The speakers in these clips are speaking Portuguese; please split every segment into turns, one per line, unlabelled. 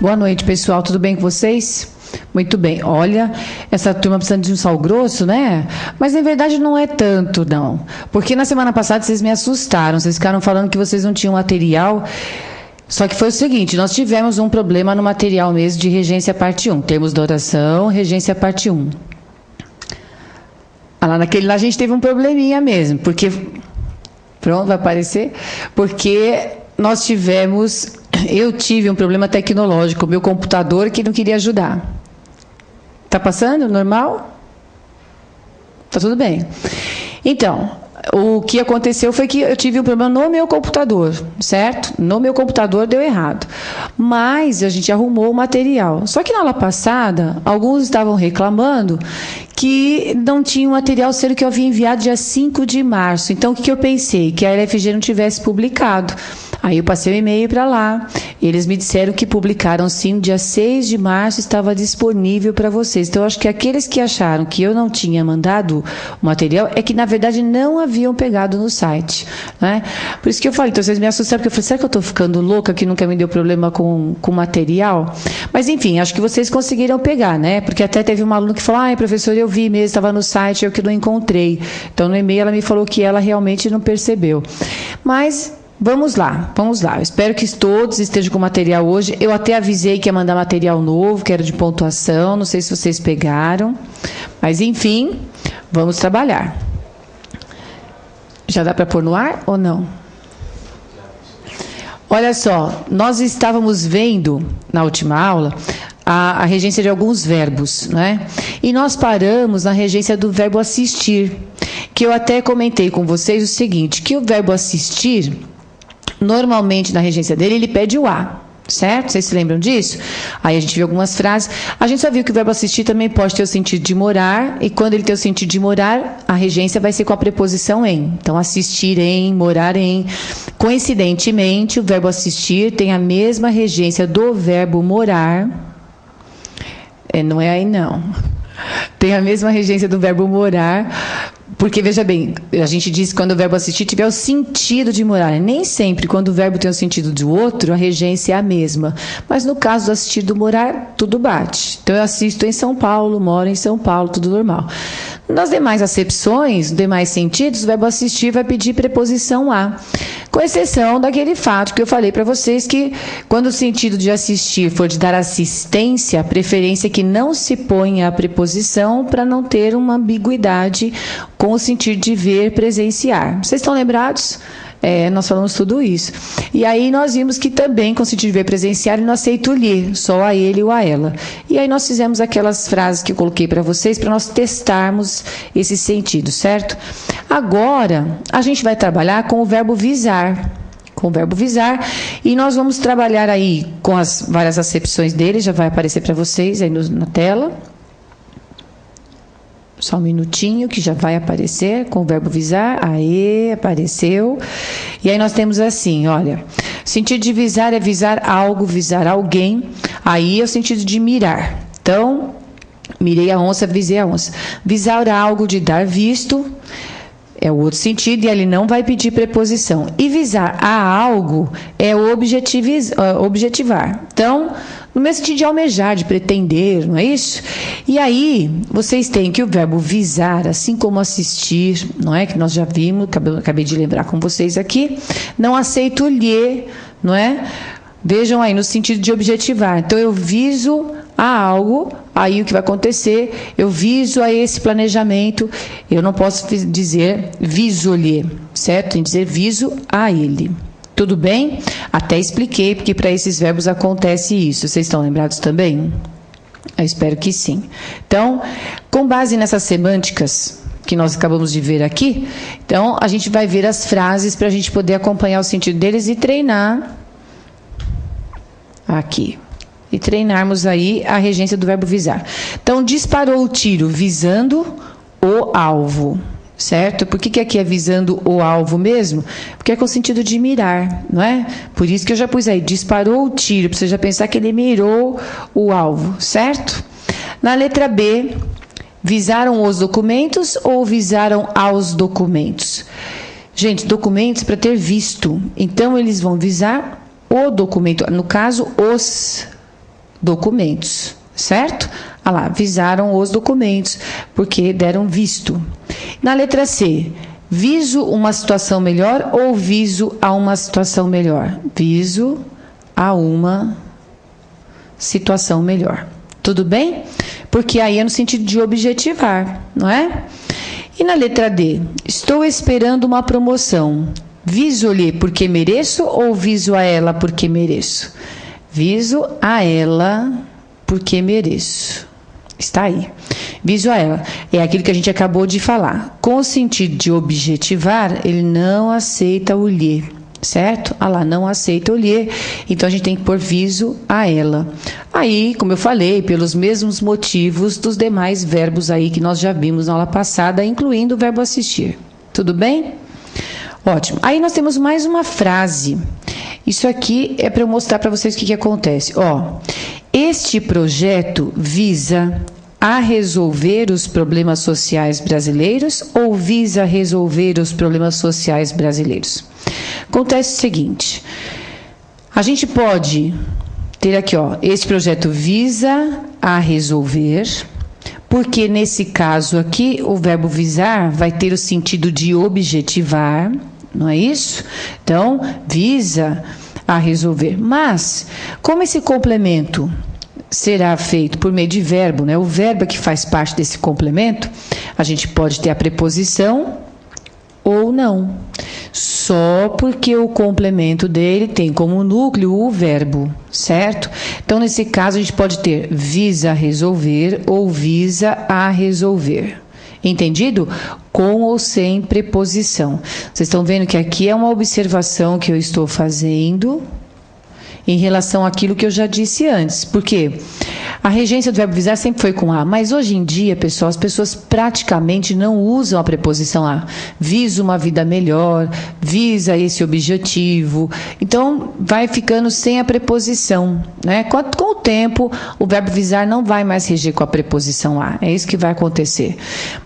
Boa noite, pessoal. Tudo bem com vocês? Muito bem. Olha, essa turma precisando de um sal grosso, né? Mas, na verdade, não é tanto, não. Porque na semana passada vocês me assustaram. Vocês ficaram falando que vocês não tinham material. Só que foi o seguinte, nós tivemos um problema no material mesmo de regência parte 1. Termos da oração, regência parte 1. Lá naquele lá a gente teve um probleminha mesmo. Porque... Pronto, vai aparecer? Porque nós tivemos... Eu tive um problema tecnológico, meu computador que não queria ajudar. Está passando? Normal? Está tudo bem. Então, o que aconteceu foi que eu tive um problema no meu computador, certo? No meu computador deu errado. Mas a gente arrumou o material. Só que na aula passada, alguns estavam reclamando que não tinha o material, sendo que eu havia enviado dia 5 de março. Então, o que eu pensei? Que a LFG não tivesse publicado. Aí eu passei o e-mail para lá, eles me disseram que publicaram sim, dia 6 de março estava disponível para vocês. Então, eu acho que aqueles que acharam que eu não tinha mandado o material, é que, na verdade, não haviam pegado no site, né? Por isso que eu falei, então vocês me assustaram, porque eu falei, será que eu estou ficando louca, que nunca me deu problema com material? Mas, enfim, acho que vocês conseguiram pegar, né? Porque até teve uma aluna que falou, ai, professor, eu vi mesmo, estava no site, eu que não encontrei. Então, no e-mail, ela me falou que ela realmente não percebeu. Mas... Vamos lá. Eu espero que todos estejam com material hoje. Eu até avisei que ia mandar material novo, que era de pontuação, não sei se vocês pegaram. Mas, enfim, vamos trabalhar. Já dá para pôr no ar ou não? Olha só, nós estávamos vendo, na última aula, a regência de alguns verbos, né? E nós paramos na regência do verbo assistir, que eu até comentei com vocês o seguinte, que o verbo assistir... Normalmente, na regência dele, ele pede o a, certo? Vocês se lembram disso? Aí a gente viu algumas frases. A gente só viu que o verbo assistir também pode ter o sentido de morar, e quando ele tem o sentido de morar, a regência vai ser com a preposição em. Então, assistir em, morar em. Coincidentemente, o verbo assistir tem a mesma regência do verbo morar. Não é aí, não. Tem a mesma regência do verbo morar... Porque, veja bem, a gente diz que quando o verbo assistir tiver o sentido de morar. Nem sempre, quando o verbo tem o sentido de outro, a regência é a mesma. Mas, no caso do assistir do morar, tudo bate. Então, eu assisto em São Paulo, moro em São Paulo, tudo normal. Nas demais acepções, demais sentidos, o verbo assistir vai pedir preposição a. Com exceção daquele fato que eu falei para vocês que, quando o sentido de assistir for de dar assistência, a preferência é que não se ponha a preposição para não ter uma ambiguidade com o sentido de ver, presenciar. Vocês estão lembrados? Nós falamos tudo isso. E aí nós vimos que também, com o sentido de ver, presenciar, ele não aceita o lhe, só a ele ou a ela. E aí nós fizemos aquelas frases que eu coloquei para vocês, para nós testarmos esse sentido, certo? Agora, a gente vai trabalhar com o verbo visar. Com o verbo visar, e nós vamos trabalhar aí com as várias acepções dele, já vai aparecer para vocês aí na tela. Só um minutinho que já vai aparecer com o verbo visar. Aê, apareceu. E aí nós temos assim, olha, sentido de visar é visar algo, visar alguém. Aí é o sentido de mirar. Então, mirei a onça, visei a onça. Visar algo, de dar visto, é o outro sentido, e ele não vai pedir preposição. E visar a algo é objetivar. Então, no mesmo sentido de almejar, de pretender, não é isso? E aí, vocês têm que o verbo visar, assim como assistir, não é? Que nós já vimos, acabei de lembrar com vocês aqui, não aceito o lhe, não é? Vejam aí, no sentido de objetivar. Então, eu viso a algo, aí o que vai acontecer? Eu viso a esse planejamento, eu não posso dizer viso-lhe, certo? Tem que dizer viso a ele. Tudo bem? Até expliquei, porque para esses verbos acontece isso. Vocês estão lembrados também? Eu espero que sim. Então, com base nessas semânticas que nós acabamos de ver aqui, então a gente vai ver as frases para a gente poder acompanhar o sentido deles e treinar aqui. E treinarmos aí a regência do verbo visar. Então, disparou o tiro visando o alvo. Certo? Por que aqui é visando o alvo mesmo? Porque é com o sentido de mirar, não é? Por isso que eu já pus aí, disparou o tiro, para você já pensar que ele mirou o alvo, certo? Na letra B, visaram os documentos ou visaram aos documentos? Gente, documentos para ter visto. Então, eles vão visar o documento, no caso, os documentos, certo? Ah lá, visaram os documentos, porque deram visto. Na letra C, viso uma situação melhor ou viso a uma situação melhor? Viso a uma situação melhor. Tudo bem? Porque aí é no sentido de objetivar, não é? E na letra D, estou esperando uma promoção. Viso-lhe porque mereço ou viso a ela porque mereço? Viso a ela porque mereço. Está aí. Viso a ela. É aquilo que a gente acabou de falar. Com o sentido de objetivar, ele não aceita o lhe, certo? Ah lá, não aceita o lhe. Então, a gente tem que pôr viso a ela. Aí, como eu falei, pelos mesmos motivos dos demais verbos aí que nós já vimos na aula passada, incluindo o verbo assistir. Tudo bem? Ótimo. Aí nós temos mais uma frase. Isso aqui é para eu mostrar para vocês o que acontece. Ó, este projeto visa a resolver os problemas sociais brasileiros ou visa resolver os problemas sociais brasileiros? Acontece o seguinte, a gente pode ter aqui, ó, este projeto visa a resolver, porque nesse caso aqui o verbo visar vai ter o sentido de objetivar, não é isso? Então, visa a resolver. Mas, como esse complemento será feito por meio de verbo, né? O verbo que faz parte desse complemento, a gente pode ter a preposição ou não. Só porque o complemento dele tem como núcleo o verbo, certo? Então, nesse caso, a gente pode ter visa resolver ou visa a resolver. Entendido? Com ou sem preposição. Vocês estão vendo que aqui é uma observação que eu estou fazendo em relação àquilo que eu já disse antes. Por quê? A regência do verbo visar sempre foi com a, mas hoje em dia, pessoal, as pessoas praticamente não usam a preposição a. Visa uma vida melhor, visa esse objetivo. Então, vai ficando sem a preposição, né? Com o tempo, o verbo visar não vai mais reger com a preposição a. É isso que vai acontecer.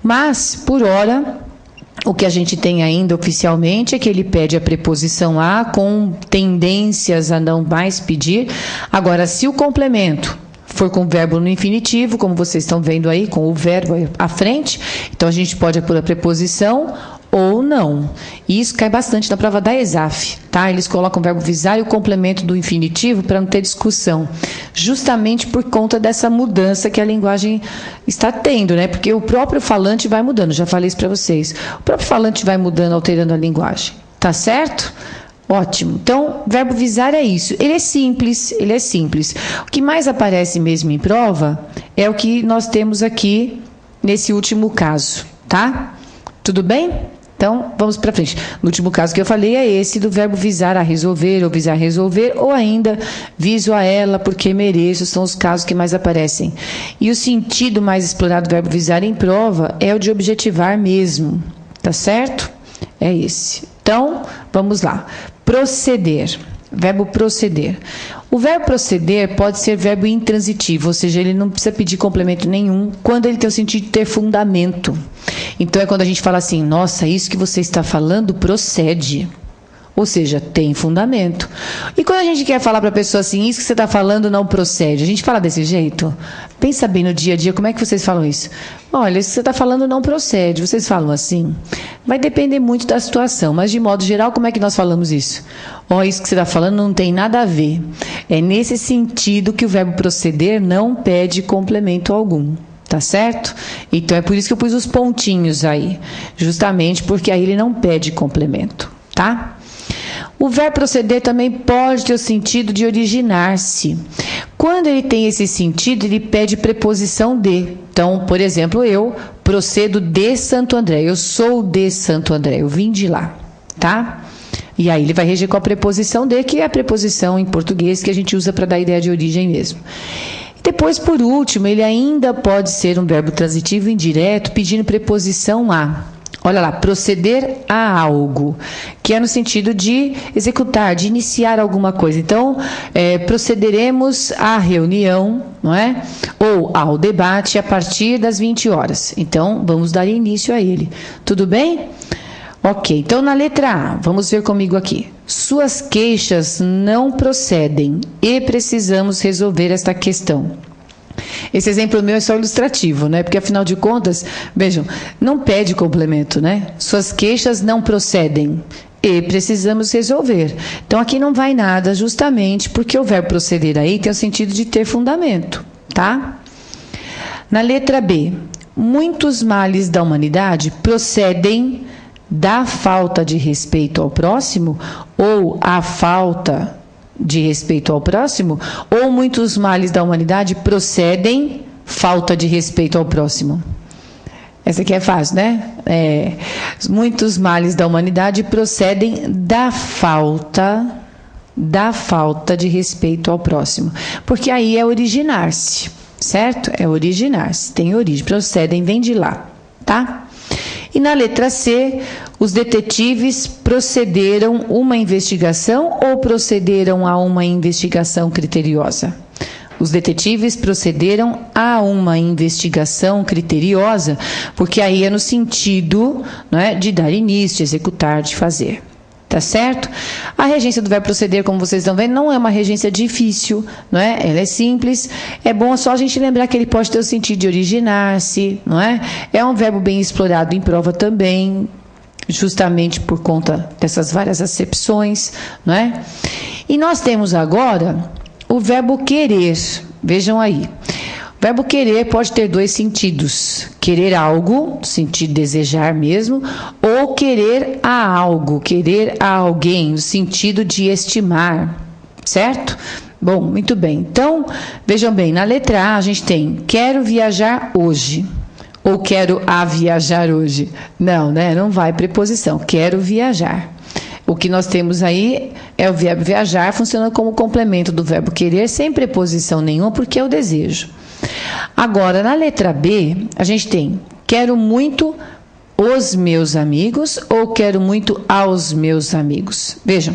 Mas, por hora, o que a gente tem ainda oficialmente é que ele pede a preposição a com tendências a não mais pedir. Agora, se o complemento for com o verbo no infinitivo, como vocês estão vendo aí, com o verbo à frente, então a gente pode pôr a preposição ou não. E isso cai bastante na prova da ESAF, tá? Eles colocam o verbo visar e o complemento do infinitivo para não ter discussão, justamente por conta dessa mudança que a linguagem está tendo, né? Porque o próprio falante vai mudando, já falei isso para vocês. O próprio falante vai mudando, alterando a linguagem, tá certo? Ótimo. Então, verbo visar é isso. Ele é simples, ele é simples. O que mais aparece mesmo em prova é o que nós temos aqui nesse último caso, tá? Tudo bem? Então, vamos para frente. No último caso que eu falei é esse do verbo visar a resolver, ou visar a resolver, ou ainda viso a ela porque mereço, são os casos que mais aparecem. E o sentido mais explorado do verbo visar em prova é o de objetivar mesmo, tá certo? É esse. Então, vamos lá. Proceder. Verbo proceder. O verbo proceder pode ser verbo intransitivo, ou seja, ele não precisa pedir complemento nenhum quando ele tem o sentido de ter fundamento. Então, é quando a gente fala assim, nossa, isso que você está falando procede. Ou seja, tem fundamento. E quando a gente quer falar para a pessoa assim, isso que você está falando não procede, a gente fala desse jeito? Pensa bem no dia a dia, como é que vocês falam isso? Olha, isso que você está falando não procede, vocês falam assim? Vai depender muito da situação, mas de modo geral, como é que nós falamos isso? Ó, isso que você está falando não tem nada a ver. É nesse sentido que o verbo proceder não pede complemento algum. Tá certo? Então, é por isso que eu pus os pontinhos aí. Justamente porque aí ele não pede complemento, tá? O verbo proceder também pode ter o sentido de originar-se. Quando ele tem esse sentido, ele pede preposição de. Então, por exemplo, eu procedo de Santo André. Eu sou de Santo André. Eu vim de lá, tá? E aí ele vai reger com a preposição de, que é a preposição em português que a gente usa para dar ideia de origem mesmo. Depois, por último, ele ainda pode ser um verbo transitivo indireto pedindo preposição a. Olha lá, proceder a algo, que é no sentido de executar, de iniciar alguma coisa. Então, procederemos à reunião, não é? Ou ao debate a partir das 20 horas. Então, vamos dar início a ele. Tudo bem? Ok, então na letra A, vamos ver comigo aqui. Suas queixas não procedem e precisamos resolver esta questão. Esse exemplo meu é só ilustrativo, né? Porque afinal de contas, vejam, não pede complemento, né? Suas queixas não procedem e precisamos resolver. Então aqui não vai nada, justamente porque o verbo proceder aí tem o sentido de ter fundamento, tá? Na letra B, muitos males da humanidade procedem da falta de respeito ao próximo ou a falta de respeito ao próximo, ou muitos males da humanidade procedem falta de respeito ao próximo. Essa aqui é fácil, né? Muitos males da humanidade procedem da falta de respeito ao próximo. Porque aí é originar-se, certo? É originar-se, tem origem, procedem, vem de lá, tá? E na letra C, os detetives procederam uma investigação ou procederam a uma investigação criteriosa? Os detetives procederam a uma investigação criteriosa, porque aí é no sentido, né, de dar início, de executar, de fazer. Tá certo? A regência do verbo proceder, como vocês estão vendo, não é uma regência difícil, não é? Ela é simples. É bom só a gente lembrar que ele pode ter o sentido de originar-se, não é? É um verbo bem explorado em prova também, justamente por conta dessas várias acepções, não é? E nós temos agora o verbo querer. Vejam aí. O verbo querer pode ter dois sentidos. Querer algo, no sentido de desejar mesmo, ou querer a algo, querer a alguém, no sentido de estimar, certo? Bom, muito bem. Então, vejam bem, na letra A a gente tem quero viajar hoje, ou quero a viajar hoje. Não, né? Não vai preposição, quero viajar. O que nós temos aí é o verbo viajar, funcionando como complemento do verbo querer, sem preposição nenhuma, porque é o desejo. Agora, na letra B, a gente tem quero muito os meus amigos ou quero muito aos meus amigos. Vejam,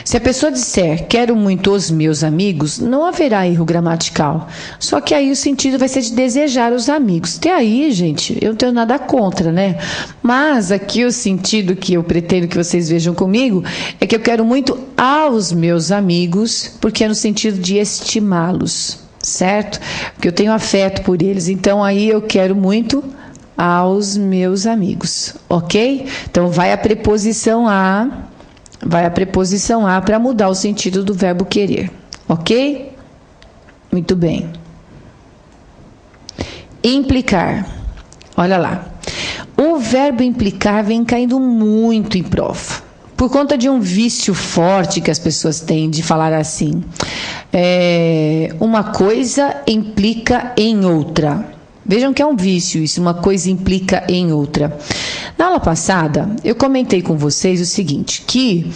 se a pessoa disser quero muito os meus amigos, não haverá erro gramatical. Só que aí o sentido vai ser de desejar os amigos. Até aí, gente, eu não tenho nada contra, né? Mas aqui o sentido que eu pretendo que vocês vejam comigo é que eu quero muito aos meus amigos, porque é no sentido de estimá-los. Certo? Porque eu tenho afeto por eles, então aí eu quero muito aos meus amigos, ok? Então vai a preposição a para mudar o sentido do verbo querer, ok? Muito bem. Implicar, olha lá, o verbo implicar vem caindo muito em prova, por conta de um vício forte que as pessoas têm de falar assim. Uma coisa implica em outra. Vejam que é um vício isso, uma coisa implica em outra. Na aula passada, eu comentei com vocês o seguinte, que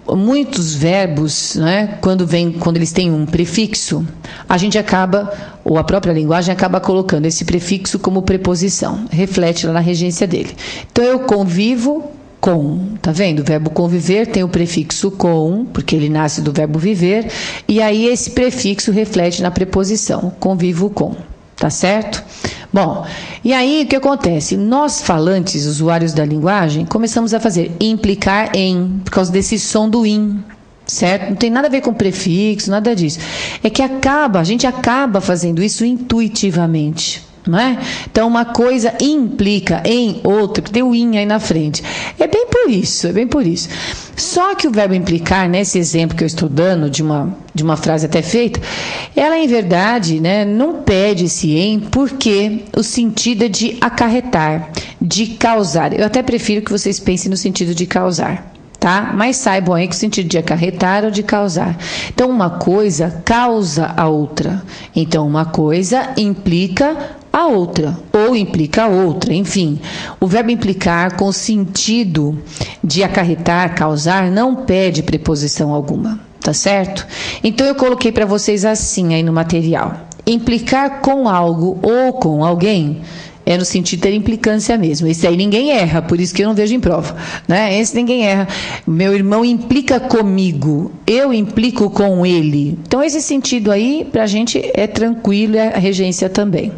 muitos verbos, né, quando eles têm um prefixo, a gente acaba, ou a própria linguagem acaba colocando esse prefixo como preposição, reflete lá na regência dele. Então, eu convivo com, tá vendo? O verbo conviver tem o prefixo com, porque ele nasce do verbo viver, e aí esse prefixo reflete na preposição, convivo com, tá certo? Bom, e aí o que acontece? Nós falantes, usuários da linguagem, começamos a fazer implicar em, por causa desse som do in, certo? Não tem nada a ver com prefixo, nada disso. É que a gente acaba fazendo isso intuitivamente. Não é? Então, uma coisa implica em outra, que tem o in aí na frente. É bem por isso. Só que o verbo implicar, nesse exemplo que eu estou dando, de uma frase até feita, ela, em verdade, né, não pede esse em, porque o sentido é de acarretar, de causar. Eu até prefiro que vocês pensem no sentido de causar. Tá? Mas saibam aí que o sentido de acarretar ou de causar. Então, uma coisa causa a outra. Então, uma coisa implica a outra, ou implica a outra, enfim. O verbo implicar com o sentido de acarretar, causar, não pede preposição alguma, tá certo? Então, eu coloquei para vocês assim aí no material. Implicar com algo ou com alguém é no sentido de ter implicância mesmo. Esse aí ninguém erra, por isso que eu não vejo em prova, né? Esse ninguém erra. Meu irmão implica comigo, eu implico com ele. Então, esse sentido aí, para a gente, é tranquilo, é a regência também.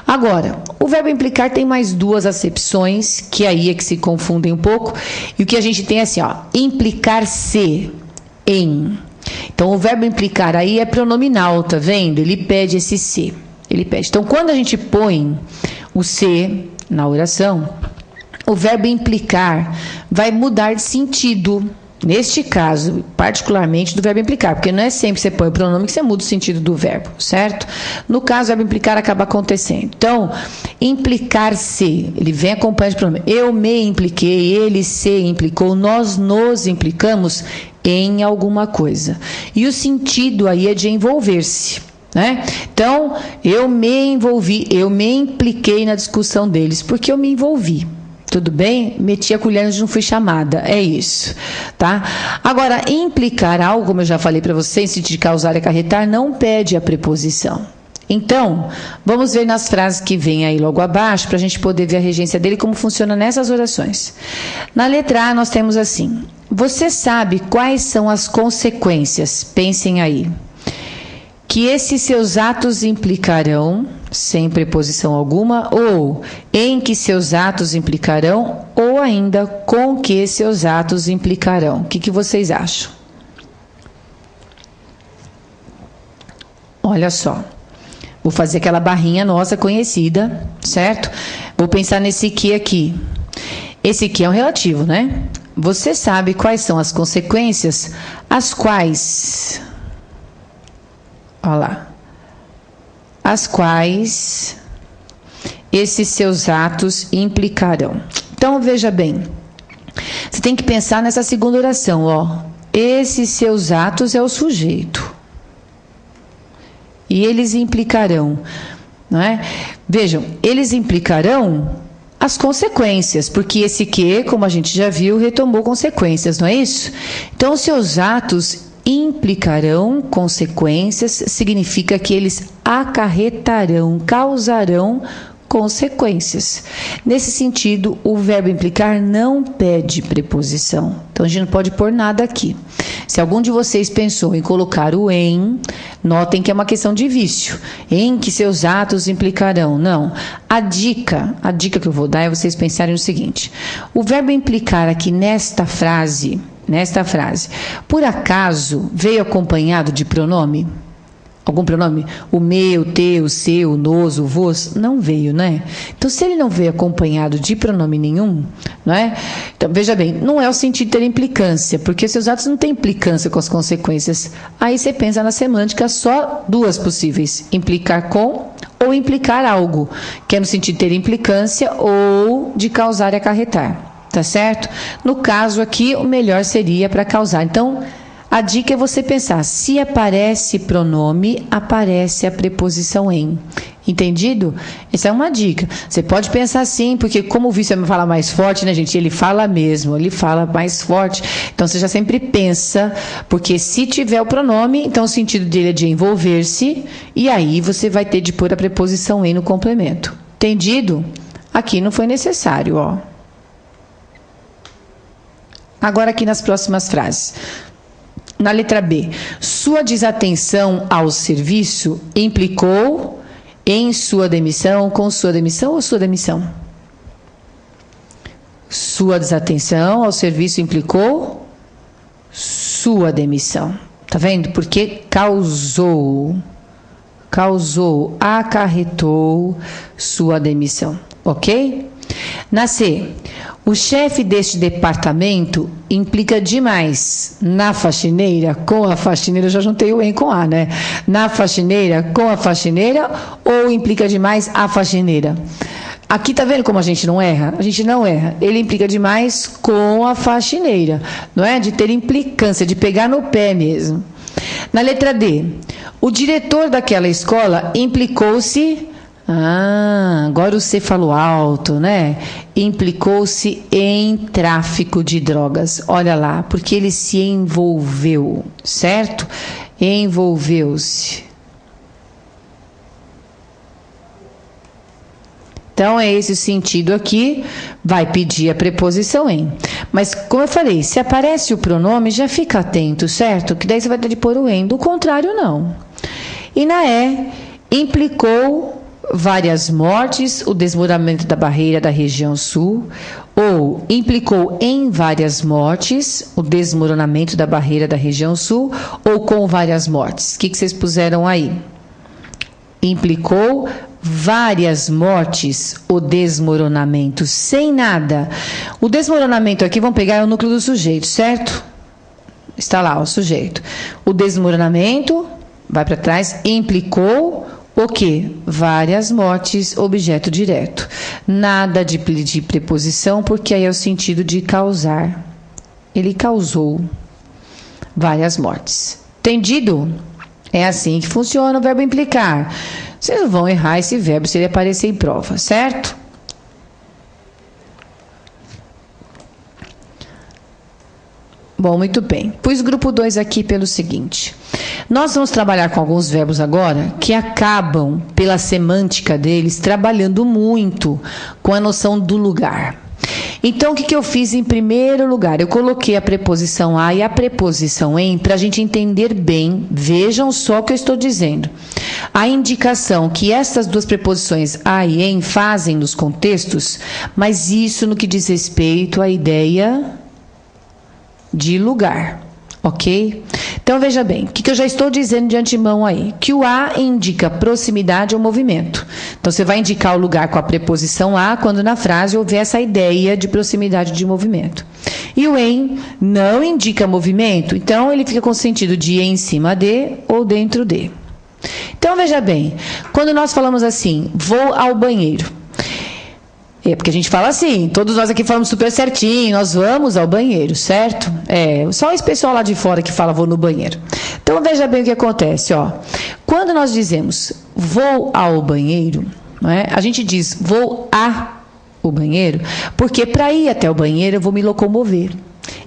Agora, o verbo implicar tem mais duas acepções, que aí é que se confundem um pouco. E o que a gente tem é assim, ó, implicar-se em. Então, o verbo implicar aí é pronominal, tá vendo? Ele pede esse se. Ele pede. Então, quando a gente põe o se na oração, o verbo implicar vai mudar de sentido. Neste caso, particularmente do verbo implicar, porque não é sempre que você põe o pronome que você muda o sentido do verbo, certo? No caso, o verbo implicar acaba acontecendo. Então, implicar-se, ele vem acompanhado de pronome. Eu me impliquei, ele se implicou, nós nos implicamos em alguma coisa. E o sentido aí é de envolver-se, né? Então, eu me envolvi, eu me impliquei na discussão deles, porque eu me envolvi. Tudo bem? Meti a colher onde não fui chamada. É isso, tá? Agora, implicar algo, como eu já falei para vocês, em sentido de causar e acarretar, não pede a preposição. Então, vamos ver nas frases que vem aí logo abaixo, para a gente poder ver a regência dele, como funciona nessas orações. Na letra A, nós temos assim: você sabe quais são as consequências? Pensem aí. Que esses seus atos implicarão, sem preposição alguma, ou em que seus atos implicarão, ou ainda com que seus atos implicarão. O que vocês acham? Olha só. Vou fazer aquela barrinha nossa conhecida, certo? Vou pensar nesse que aqui. Esse que é um relativo, né? Você sabe quais são as consequências, as quais... Olha lá. As quais esses seus atos implicarão. Então, veja bem. Você tem que pensar nessa segunda oração, ó. Esses seus atos é o sujeito. E eles implicarão, não é? Vejam, eles implicarão as consequências, porque esse que, como a gente já viu, retomou consequências, não é isso? Então, os seus atos implicarão consequências, significa que eles acarretarão, causarão consequências. Nesse sentido, o verbo implicar não pede preposição. Então, a gente não pode pôr nada aqui. Se algum de vocês pensou em colocar o em, notem que é uma questão de vício. Em que seus atos implicarão. Não. A dica que eu vou dar é vocês pensarem no seguinte. O verbo implicar aqui nesta frase, por acaso veio acompanhado de pronome? Algum pronome? O meu, o teu, o seu, o nos, o vos? Não veio, né? Então, se ele não veio acompanhado de pronome nenhum, não é? Então, veja bem, não é o sentido de ter implicância, porque seus atos não têm implicância com as consequências. Aí você pensa na semântica, só duas possíveis: implicar com ou implicar algo, que é no sentido de ter implicância ou de causar e acarretar. Tá certo? No caso aqui, o melhor seria para causar. Então, a dica é você pensar, se aparece pronome, aparece a preposição em. Entendido? Essa é uma dica. Você pode pensar assim, porque como o vício fala mais forte, né, gente? Ele fala mesmo, ele fala mais forte. Então, você já sempre pensa, porque se tiver o pronome, então o sentido dele é de envolver-se, e aí você vai ter de pôr a preposição em no complemento. Entendido? Aqui não foi necessário, ó. Agora aqui nas próximas frases. Na letra B, sua desatenção ao serviço implicou em sua demissão, com sua demissão ou sua demissão? Sua desatenção ao serviço implicou sua demissão. Tá vendo? Porque causou, acarretou sua demissão. Ok? Na C, o chefe deste departamento implica demais na faxineira, com a faxineira, eu já juntei o em com a, né? Na faxineira, com a faxineira, ou implica demais a faxineira? Aqui tá vendo como a gente não erra? A gente não erra. Ele implica demais com a faxineira, não é? De ter implicância, de pegar no pé mesmo. Na letra D, o diretor daquela escola implicou-se... agora o C falou alto, né? Implicou-se em tráfico de drogas. Olha lá, porque ele se envolveu, certo? Envolveu-se. Então, é esse o sentido aqui, vai pedir a preposição em. Mas, como eu falei, se aparece o pronome, já fica atento, certo? Que daí você vai ter de pôr o em, do contrário, não. E na E, implicou várias mortes o desmoronamento da barreira da região sul, ou implicou em várias mortes o desmoronamento da barreira da região sul, ou com várias mortes? O que vocês puseram aí? Implicou várias mortes o desmoronamento, sem nada. O desmoronamento aqui, vamos pegar o núcleo do sujeito, certo? Está lá o sujeito. O desmoronamento, vai para trás, implicou o quê? Várias mortes, objeto direto. Nada de preposição, porque aí é o sentido de causar. Ele causou várias mortes. Entendido? É assim que funciona o verbo implicar. Vocês não vão errar esse verbo se ele aparecer em prova, certo? Bom, muito bem. Pus grupo 2 aqui pelo seguinte. Nós vamos trabalhar com alguns verbos agora que acabam, pela semântica deles, trabalhando muito com a noção do lugar. Então, o que eu fiz em primeiro lugar? Eu coloquei a preposição a e a preposição em para a gente entender bem. Vejam só o que eu estou dizendo. A indicação que essas duas preposições a e em fazem nos contextos, mas isso no que diz respeito à ideia de lugar, ok? Então, veja bem, o que eu já estou dizendo de antemão aí? Que o a indica proximidade ou movimento. Então, você vai indicar o lugar com a preposição a quando na frase houver essa ideia de proximidade de movimento. E o em não indica movimento, então ele fica com o sentido de em cima de ou dentro de. Então, veja bem, quando nós falamos assim, vou ao banheiro, é porque a gente fala assim, todos nós aqui falamos super certinho, nós vamos ao banheiro, certo? Só esse pessoal lá de fora que fala vou no banheiro. Então, veja bem o que acontece, ó. Quando nós dizemos vou ao banheiro, não é? A gente diz vou ao banheiro, porque para ir até o banheiro eu vou me locomover.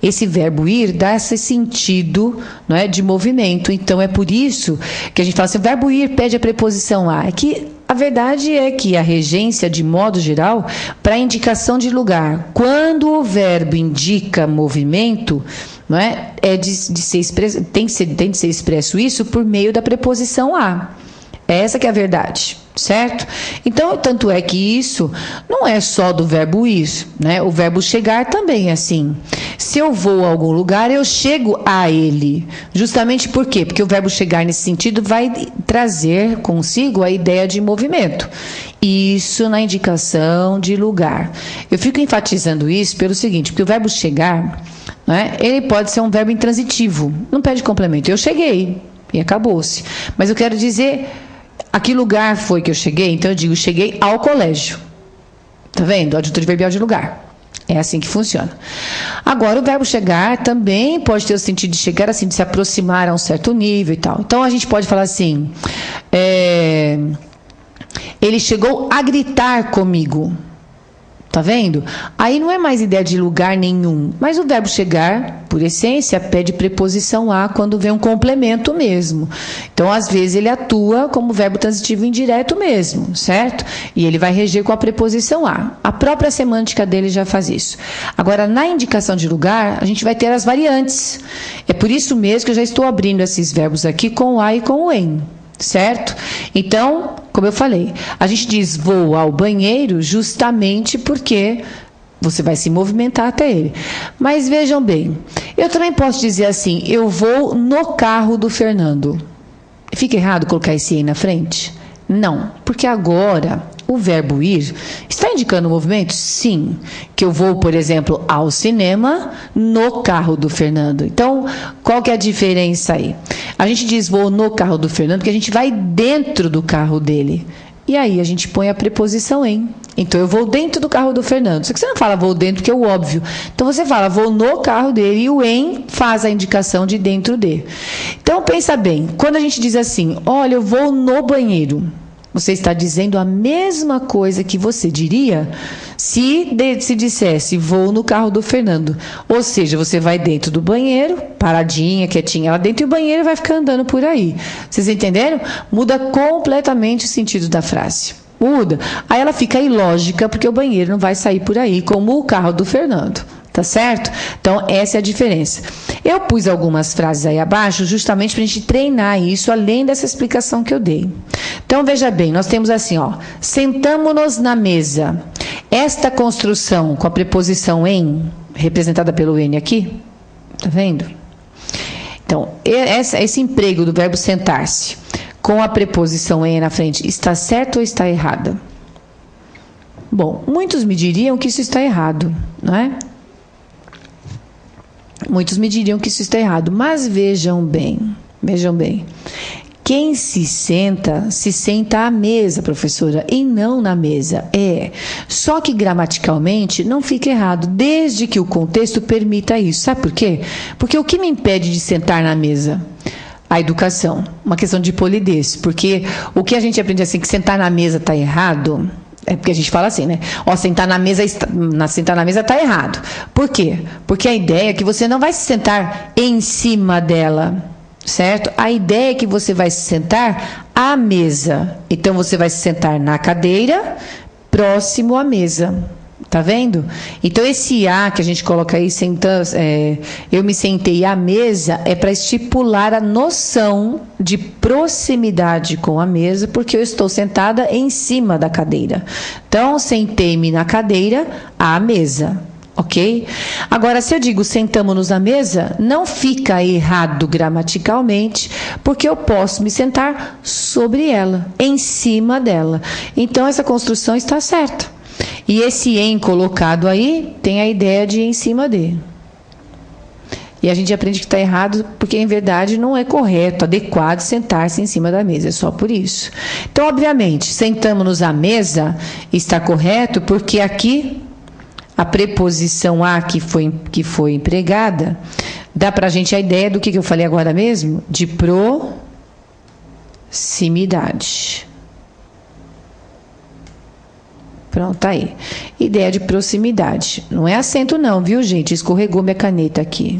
Esse verbo ir dá esse sentido, não é, de movimento. Então, é por isso que a gente fala assim, o verbo ir pede a preposição a. É que a verdade é que a regência, de modo geral, para indicação de lugar, quando o verbo indica movimento, não é, tem de ser expresso isso por meio da preposição a. Essa que é a verdade, certo? Então, tanto é que isso não é só do verbo ir, né? O verbo chegar também é assim. Se eu vou a algum lugar, eu chego a ele. Justamente por quê? Porque o verbo chegar nesse sentido vai trazer consigo a ideia de movimento. Isso na indicação de lugar. Eu fico enfatizando isso pelo seguinte, porque o verbo chegar, né, ele pode ser um verbo intransitivo, não pede complemento. Eu cheguei e acabou-se. Mas eu quero dizer a que lugar foi que eu cheguei? Então, eu digo, cheguei ao colégio. Tá vendo? Adjunto adverbial de lugar. É assim que funciona. Agora, o verbo chegar também pode ter o sentido de chegar, assim, de se aproximar a um certo nível e tal. Então, a gente pode falar assim, ele chegou a gritar comigo. Tá vendo? Aí não é mais ideia de lugar nenhum, mas o verbo chegar, por essência, pede preposição a quando vem um complemento mesmo. Então, às vezes, ele atua como verbo transitivo indireto mesmo, certo? E ele vai reger com a preposição a. A própria semântica dele já faz isso. Agora, na indicação de lugar, a gente vai ter as variantes. É por isso mesmo que eu já estou abrindo esses verbos aqui com o a e com o em. Certo? Então, como eu falei, a gente diz vou ao banheiro justamente porque você vai se movimentar até ele. Mas vejam bem, eu também posso dizer assim, eu vou no carro do Fernando. Fica errado colocar esse aí na frente? Não, porque agora o verbo ir está indicando o movimento? Sim. Que eu vou, por exemplo, ao cinema no carro do Fernando. Então, qual que é a diferença aí? A gente diz vou no carro do Fernando porque a gente vai dentro do carro dele. E aí a gente põe a preposição em. Então, eu vou dentro do carro do Fernando. Só que você não fala vou dentro, que é o óbvio. Então, você fala vou no carro dele e o em faz a indicação de dentro de. Então, pensa bem. Quando a gente diz assim, olha, eu vou no banheiro, você está dizendo a mesma coisa que você diria se dissesse vou no carro do Fernando. Ou seja, você vai dentro do banheiro, paradinha, quietinha lá dentro, e o banheiro vai ficar andando por aí. Vocês entenderam? Muda completamente o sentido da frase. Muda. Aí ela fica ilógica, porque o banheiro não vai sair por aí, como o carro do Fernando. Tá certo? Então, essa é a diferença. Eu pus algumas frases aí abaixo justamente para a gente treinar isso, além dessa explicação que eu dei. Então, Então, veja bem, nós temos assim, ó, sentamo-nos na mesa. Esta construção com a preposição em, representada pelo N aqui, tá vendo? Então, esse emprego do verbo sentar-se com a preposição em na frente, está certo ou está errada? Bom, muitos me diriam que isso está errado, não é? Muitos me diriam que isso está errado, mas vejam bem. Quem se senta à mesa, professora, e não na mesa. Só que gramaticalmente não fica errado, desde que o contexto permita isso. Sabe por quê? Porque o que me impede de sentar na mesa? A educação, uma questão de polidez. Porque o que a gente aprende assim, que sentar na mesa está errado, é porque a gente fala assim, né? Ó, sentar na mesa está errado. Por quê? Porque a ideia é que você não vai se sentar em cima dela. Certo? A ideia é que você vai se sentar à mesa. Então, você vai se sentar na cadeira, próximo à mesa. Tá vendo? Então, esse A que a gente coloca aí, eu me sentei à mesa, é para estipular a noção de proximidade com a mesa, porque eu estou sentada em cima da cadeira. Então, sentei-me na cadeira à mesa. Ok? Agora, se eu digo sentamos-nos à mesa, não fica errado gramaticalmente, porque eu posso me sentar sobre ela, em cima dela. Então, essa construção está certa. E esse em colocado aí tem a ideia de em cima de. E a gente aprende que está errado, porque em verdade não é correto, adequado sentar-se em cima da mesa, é só por isso. Então, obviamente, sentamos-nos à mesa está correto, porque aqui a preposição a que foi empregada, dá para a gente a ideia do que eu falei agora mesmo? De proximidade. Pronto, tá aí. Ideia de proximidade. Não é acento não, viu, gente? Escorregou minha caneta aqui.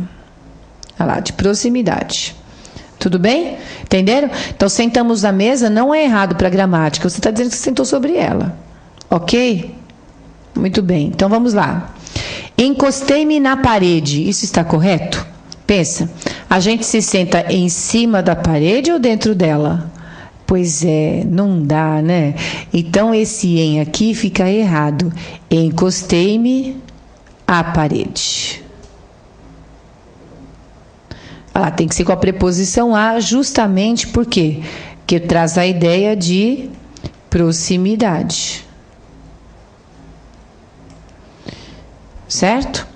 Olha lá, de proximidade. Tudo bem? Entenderam? Então, sentamos na mesa não é errado para a gramática. Você está dizendo que você sentou sobre ela. Ok? Muito bem, então vamos lá. Encostei-me na parede, isso está correto? Pensa, a gente se senta em cima da parede ou dentro dela? Pois é, não dá, né? Então, esse em aqui fica errado. Encostei-me à parede. Tem que ser com a preposição a, justamente por quê? Porque traz a ideia de proximidade. Certo?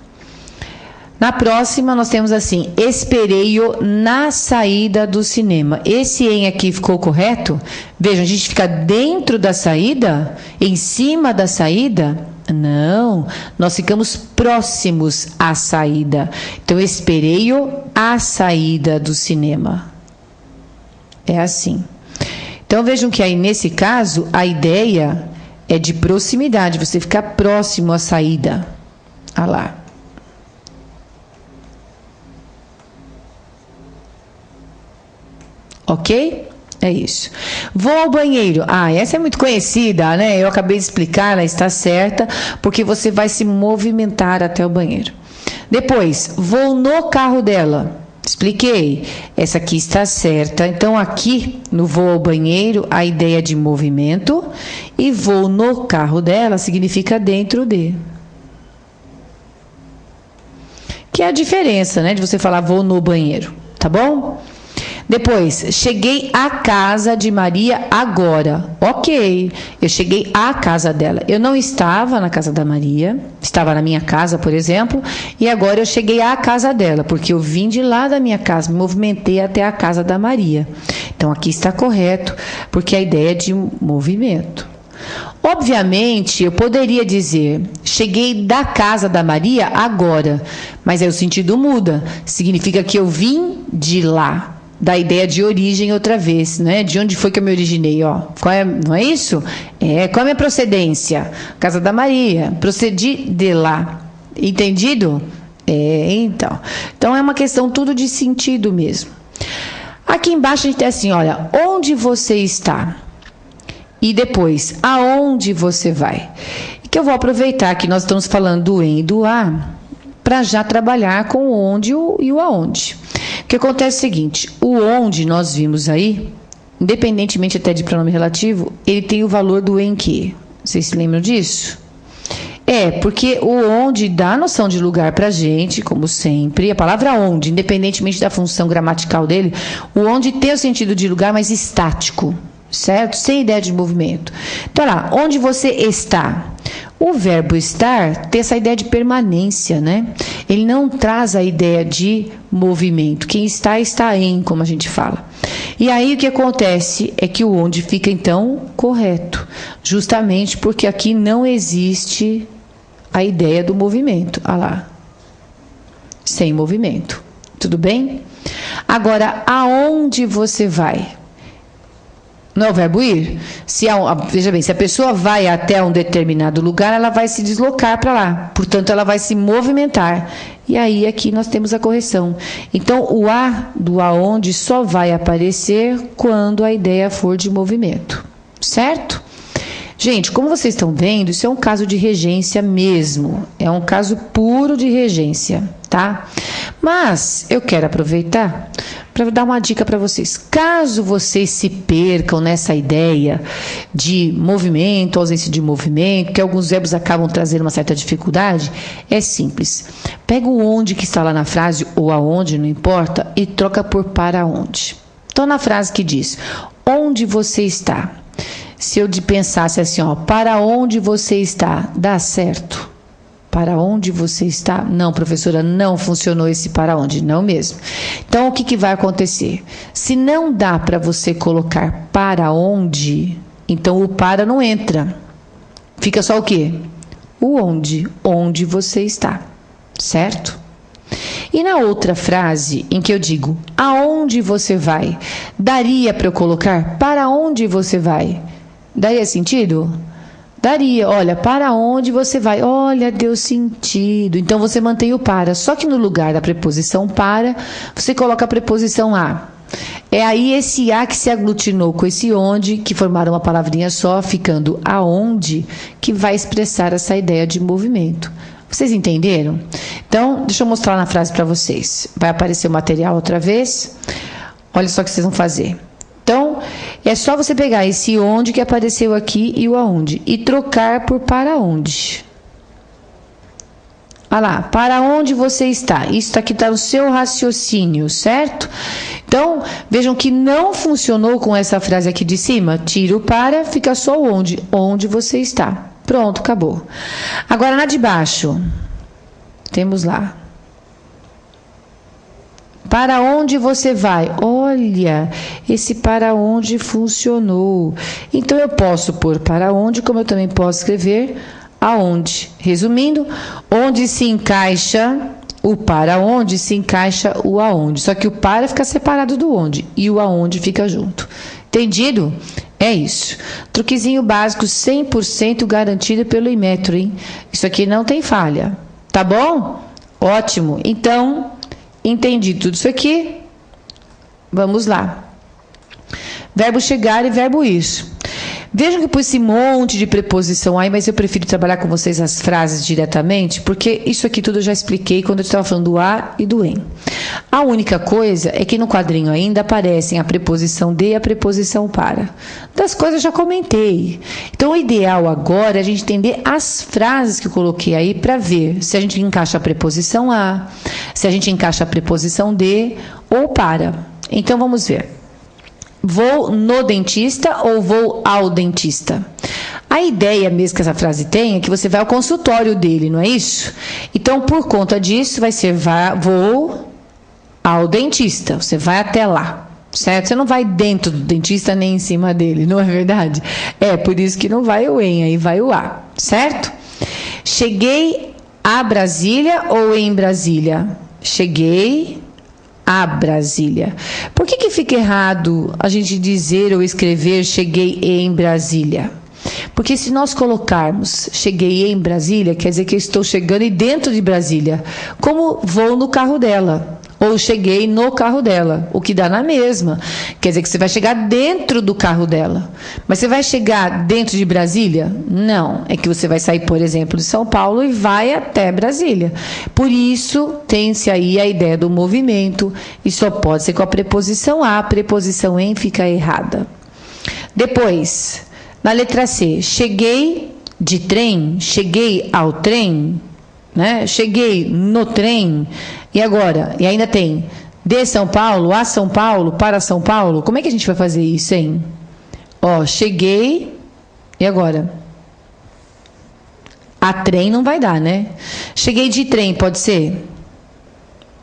Na próxima, nós temos assim, esperei-o na saída do cinema. Esse em aqui ficou correto? Vejam, a gente fica dentro da saída? Em cima da saída? Não, nós ficamos próximos à saída. Então, esperei-o à saída do cinema. É assim. Então, vejam que aí, nesse caso, a ideia é de proximidade, você ficar próximo à saída. Olha lá. Ok? É isso. Vou ao banheiro. Essa é muito conhecida, né? Eu acabei de explicar, ela está certa, porque você vai se movimentar até o banheiro. Depois, vou no carro dela. Expliquei. Essa aqui está certa. Então, aqui, no vou ao banheiro, a ideia de movimento. E vou no carro dela significa dentro de. Que é a diferença, né, de você falar vou no banheiro, tá bom? Depois, cheguei à casa de Maria agora. Ok, eu cheguei à casa dela. Eu não estava na casa da Maria, estava na minha casa, por exemplo, e agora eu cheguei à casa dela, porque eu vim de lá da minha casa, me movimentei até a casa da Maria. Então, aqui está correto, porque a ideia é de movimento. Obviamente, eu poderia dizer, cheguei da casa da Maria agora, mas aí o sentido muda. Significa que eu vim de lá, da ideia de origem outra vez, né? De onde foi que eu me originei, ó. Não é isso? Qual é a minha procedência? Casa da Maria, procedi de lá. Entendido? Então. Então, é uma questão tudo de sentido mesmo. Aqui embaixo a gente tem assim, olha, onde você está? E depois, aonde você vai? Que eu vou aproveitar que nós estamos falando do em e do a, para já trabalhar com o onde e o aonde. O que acontece é o seguinte, o onde nós vimos aí, independentemente até de pronome relativo, ele tem o valor do em que. Vocês se lembram disso? Porque o onde dá a noção de lugar pra gente, como sempre. A palavra onde, independentemente da função gramatical dele, o onde tem o sentido de lugar, mas estático, certo? Sem ideia de movimento. Então, lá, onde você está? O verbo estar tem essa ideia de permanência, né? Ele não traz a ideia de movimento. Quem está, está em, como a gente fala. E aí o que acontece é que o onde fica, então, correto. Justamente porque aqui não existe a ideia do movimento. Olha lá. Sem movimento. Tudo bem? Agora, aonde você vai? Não é o verbo ir? Veja bem, se a pessoa vai até um determinado lugar, ela vai se deslocar para lá. Portanto, ela vai se movimentar. E aí, aqui nós temos a correção. Então, o a do aonde só vai aparecer quando a ideia for de movimento. Certo? Gente, como vocês estão vendo, isso é um caso de regência mesmo. É um caso puro de regência, tá? Mas eu quero aproveitar para dar uma dica para vocês. Caso vocês se percam nessa ideia de movimento, ausência de movimento, que alguns verbos acabam trazendo uma certa dificuldade, é simples. Pega o onde que está lá na frase, ou aonde, não importa, e troca por para onde. Então, na frase que diz, onde você está? Se eu pensasse assim, ó, para onde você está? Dá certo? Para onde você está? Não, professora, não funcionou esse para onde, não mesmo. Então, o que vai acontecer? Se não dá para você colocar para onde, então o para não entra. Fica só o quê? O onde você está, certo? E na outra frase, em que eu digo, aonde você vai? Daria para eu colocar para onde você vai? Daria sentido? Daria. Olha, para onde você vai? Olha, deu sentido. Então, você mantém o para. Só que no lugar da preposição para, você coloca a preposição a. É aí esse a que se aglutinou com esse onde, que formaram uma palavrinha só, ficando aonde, que vai expressar essa ideia de movimento. Vocês entenderam? Então, deixa eu mostrar na frase para vocês. Vai aparecer o material outra vez. Olha só o que vocês vão fazer. Então, é só você pegar esse onde que apareceu aqui e o aonde e trocar por para onde. Olha lá, para onde você está? Isso aqui está no seu raciocínio, certo? Então, vejam que não funcionou com essa frase aqui de cima. Tira o para, fica só o onde você está. Pronto, acabou. Agora, na de baixo, temos lá. Para onde você vai? Olha, esse para onde funcionou. Então, eu posso pôr para onde, como eu também posso escrever aonde. Resumindo, onde se encaixa o para onde, se encaixa o aonde. Só que o para fica separado do onde e o aonde fica junto. Entendido? É isso. Truquezinho básico 100% garantido pelo Inmetro, hein? Isso aqui não tem falha. Tá bom? Ótimo. Então, entendi tudo isso aqui. Vamos lá. Verbo chegar e verbo ir. Vejam que pus esse monte de preposição aí, mas eu prefiro trabalhar com vocês as frases diretamente, porque isso aqui tudo eu já expliquei quando eu estava falando do a e do em. A única coisa é que no quadrinho ainda aparecem a preposição de e a preposição para. Das coisas eu já comentei. Então, o ideal agora é a gente entender as frases que eu coloquei aí para ver se a gente encaixa a preposição a, se a gente encaixa a preposição de ou para. Então, vamos ver. Vou no dentista ou vou ao dentista? A ideia mesmo que essa frase tem é que você vai ao consultório dele, não é isso? Então, por conta disso, vai ser vou ao dentista. Você vai até lá, certo? Você não vai dentro do dentista nem em cima dele, não é verdade? É, por isso que não vai o em, aí vai o a, certo? Cheguei a Brasília ou em Brasília? Cheguei a Brasília. Por que fica errado a gente dizer ou escrever cheguei em Brasília? Porque se nós colocarmos cheguei em Brasília, quer dizer que eu estou chegando e dentro de Brasília. Como vou no carro dela. Ou cheguei no carro dela, o que dá na mesma. Quer dizer que você vai chegar dentro do carro dela. Mas você vai chegar dentro de Brasília? Não. É que você vai sair, por exemplo, de São Paulo e vai até Brasília. Por isso, tem-se aí a ideia do movimento e só pode ser com a preposição a preposição em fica errada. Depois, na letra C, cheguei de trem, cheguei ao trem, né? Cheguei no trem. E agora? E ainda tem de São Paulo, a São Paulo, para São Paulo. Como é que a gente vai fazer isso, hein? Ó, cheguei. E agora? A trem não vai dar, né? Cheguei de trem, pode ser?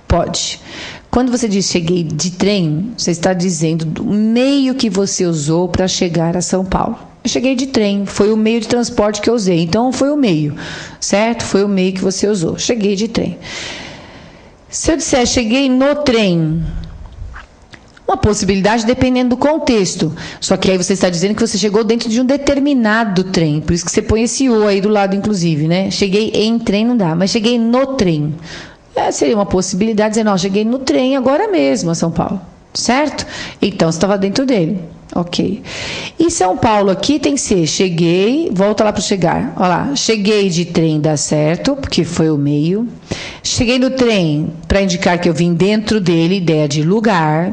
Pode. Quando você diz cheguei de trem, você está dizendo do meio que você usou para chegar a São Paulo. Eu cheguei de trem, foi o meio de transporte que eu usei. Então, foi o meio, certo? Foi o meio que você usou. Cheguei de trem. Se eu disser cheguei no trem, uma possibilidade dependendo do contexto. Só que aí você está dizendo que você chegou dentro de um determinado trem. Por isso que você põe esse O aí do lado, inclusive, né? Cheguei em trem não dá, mas cheguei no trem. Seria uma possibilidade dizer, não, cheguei no trem agora mesmo a São Paulo. Certo? Então, você estava dentro dele. Ok. E São Paulo aqui tem que ser cheguei, volta lá para chegar. Olha lá, cheguei de trem dá certo, porque foi o meio. Cheguei no trem para indicar que eu vim dentro dele, ideia de lugar,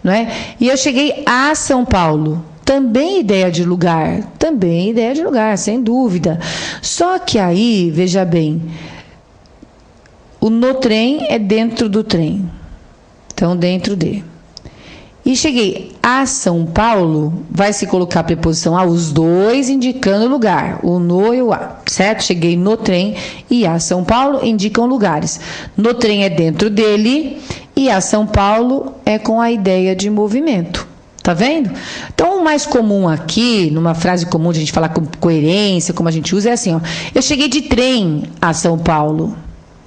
não é? E eu cheguei a São Paulo. Também ideia de lugar, sem dúvida. Só que aí, veja bem, o no trem é dentro do trem. Então, dentro de. E cheguei a São Paulo, vai se colocar a preposição a, os dois indicando lugar, o no e o a, certo? Cheguei no trem e a São Paulo indicam lugares. No trem é dentro dele e a São Paulo é com a ideia de movimento. Tá vendo? Então, o mais comum aqui, numa frase comum de a gente falar com coerência, como a gente usa, é assim, ó. Eu cheguei de trem a São Paulo.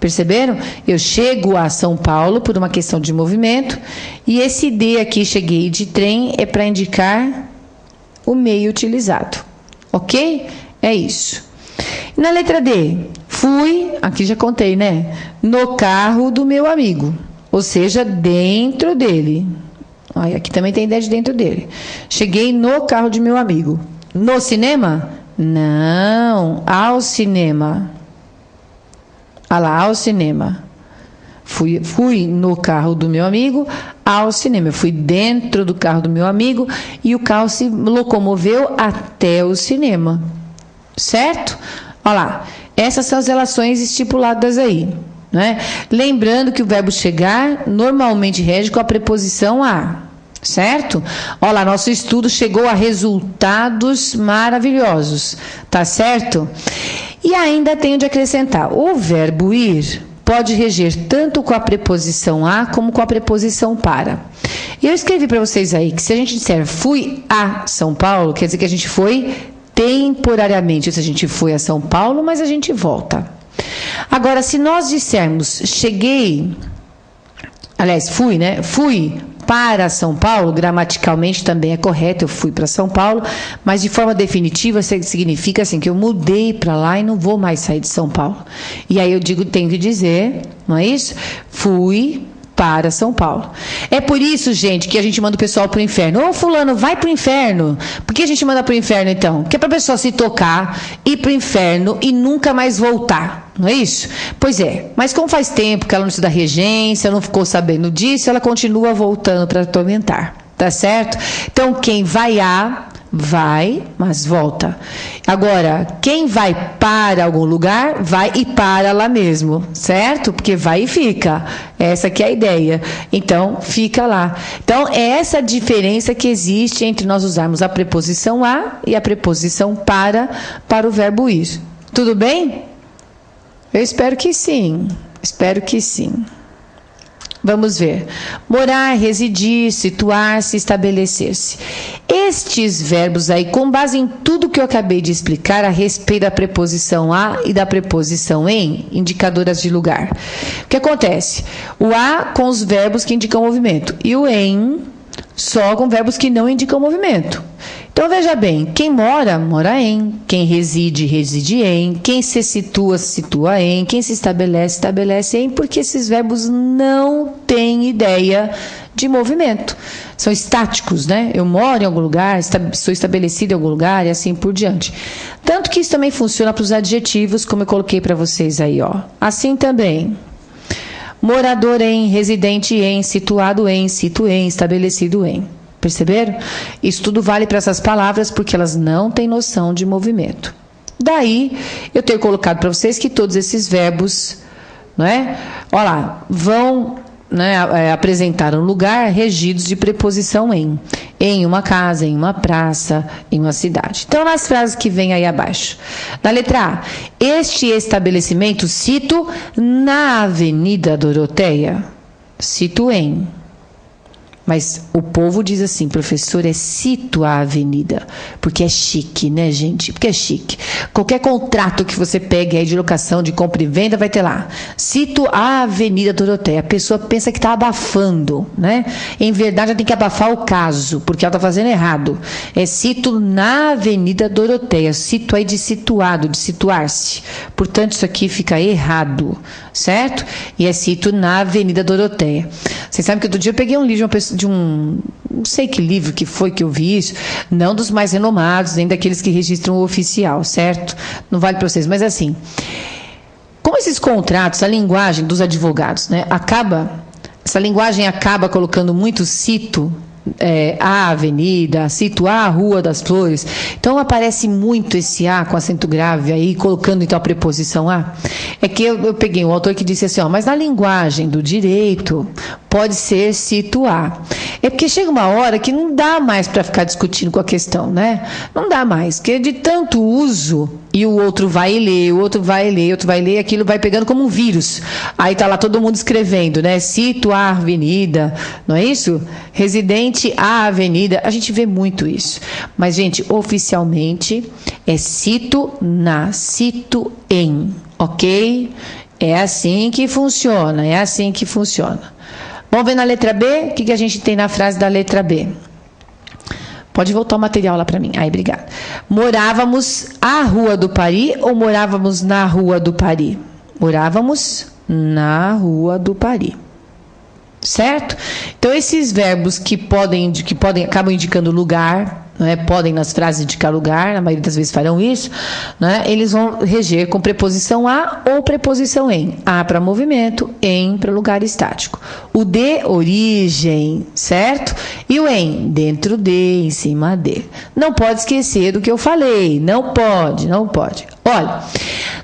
Perceberam? Eu chego a São Paulo por uma questão de movimento e esse D aqui, cheguei de trem, é para indicar o meio utilizado. Ok? É isso. Na letra D, fui, aqui já contei, né? No carro do meu amigo, ou seja, dentro dele. Aí, aqui também tem ideia de dentro dele. Cheguei no carro de meu amigo. No cinema? Não, ao cinema. Ah lá, ao cinema. Fui no carro do meu amigo ao cinema. Eu fui dentro do carro do meu amigo e o carro se locomoveu até o cinema. Certo? Olha lá. Essas são as relações estipuladas aí. Né? Lembrando que o verbo chegar normalmente rege com a preposição a. Certo? Olha lá, nosso estudo chegou a resultados maravilhosos. Tá certo? E ainda tenho de acrescentar, o verbo ir pode reger tanto com a preposição a como com a preposição para. E eu escrevi para vocês aí que se a gente disser fui a São Paulo, quer dizer que a gente foi temporariamente. Se a gente foi a São Paulo, mas a gente volta. Agora, se nós dissermos cheguei, aliás, fui, né? Fui para São Paulo, gramaticalmente também é correto, eu fui para São Paulo, mas de forma definitiva significa assim que eu mudei para lá e não vou mais sair de São Paulo. E aí eu tenho que dizer, não é isso? Fui para São Paulo. É por isso, gente, que a gente manda o pessoal para o inferno. Ô, fulano, vai para o inferno. Por que a gente manda para o inferno, então? Porque é para a pessoa se tocar, ir para o inferno e nunca mais voltar. Não é isso? Pois é. Mas como faz tempo que ela não estuda regência, não ficou sabendo disso, ela continua voltando para atormentar. Tá certo? Então, quem vai vai, mas volta. Agora, quem vai para algum lugar, vai e para lá mesmo, certo? Porque vai e fica. Essa que é a ideia. Então, fica lá. Então, é essa diferença que existe entre nós usarmos a preposição a e a preposição para o verbo ir. Tudo bem? Eu espero que sim. Espero que sim. Vamos ver. Morar, residir, situar-se, estabelecer-se. Estes verbos aí, com base em tudo que eu acabei de explicar a respeito da preposição a e da preposição em, indicadoras de lugar. O que acontece? O a com os verbos que indicam movimento e o em só com verbos que não indicam movimento. Então, veja bem, quem mora, mora em, quem reside, reside em, quem se situa, situa em, quem se estabelece, estabelece em, porque esses verbos não têm ideia de movimento. São estáticos, né? Eu moro em algum lugar, sou estabelecido em algum lugar e assim por diante. Tanto que isso também funciona para os adjetivos, como eu coloquei para vocês aí, ó. Assim também. Morador em, residente em, situado em, sito em, estabelecido em. Perceberam? Isso tudo vale para essas palavras porque elas não têm noção de movimento. Daí, eu tenho colocado para vocês que todos esses verbos, não é? Olha lá, vão, né, apresentar um lugar regidos de preposição em uma casa, em uma praça, em uma cidade. Então, nas frases que vem aí abaixo. Na letra A, este estabelecimento cito na Avenida Doroteia. Cito em. Mas o povo diz assim, professor, cito a avenida, porque é chique, né, gente? Porque é chique. Qualquer contrato que você pegue aí de locação, de compra e venda, vai ter lá, cito a Avenida Doroteia. A pessoa pensa que está abafando, né? Em verdade, ela tem que abafar o caso, porque ela está fazendo errado. É cito na Avenida Doroteia. Cito aí de situado, de situar-se. Portanto, isso aqui fica errado, certo? E é cito na Avenida Doroteia. Vocês sabem que outro dia eu peguei um livro de um, não sei que livro que foi que eu vi isso, não dos mais renomados, nem daqueles que registram o oficial, certo? Não vale para vocês, mas assim, como esses contratos, a linguagem dos advogados, né, essa linguagem acaba colocando muito cito, a avenida, cito a Rua das Flores. Então aparece muito esse A com acento grave aí, colocando então a preposição a. É que eu peguei um autor que disse assim, ó, mas na linguagem do direito pode ser cito a. É porque chega uma hora que não dá mais para ficar discutindo com a questão, né? Não dá mais, porque de tanto uso, e o outro vai ler, o outro vai ler, o outro vai ler, aquilo vai pegando como um vírus. Aí tá lá todo mundo escrevendo, né? Cito a avenida, não é isso? Residente a avenida, a gente vê muito isso. Mas, gente, oficialmente é cito na, cito em, ok? É assim que funciona, é assim que funciona. Vamos ver na letra B? O que a gente tem na frase da letra B? Pode voltar o material lá para mim. Aí, obrigada. Morávamos à Rua do Pari ou morávamos na Rua do Pari? Morávamos na Rua do Pari. Certo? Então, esses verbos que acabam indicando lugar, não é? Podem nas frases indicar lugar, na maioria das vezes farão isso, né? Eles vão reger com preposição a ou preposição em. A para movimento, em para lugar estático. O de, origem, certo? E o em, dentro de, em cima de. Não pode esquecer do que eu falei, não pode. Olha,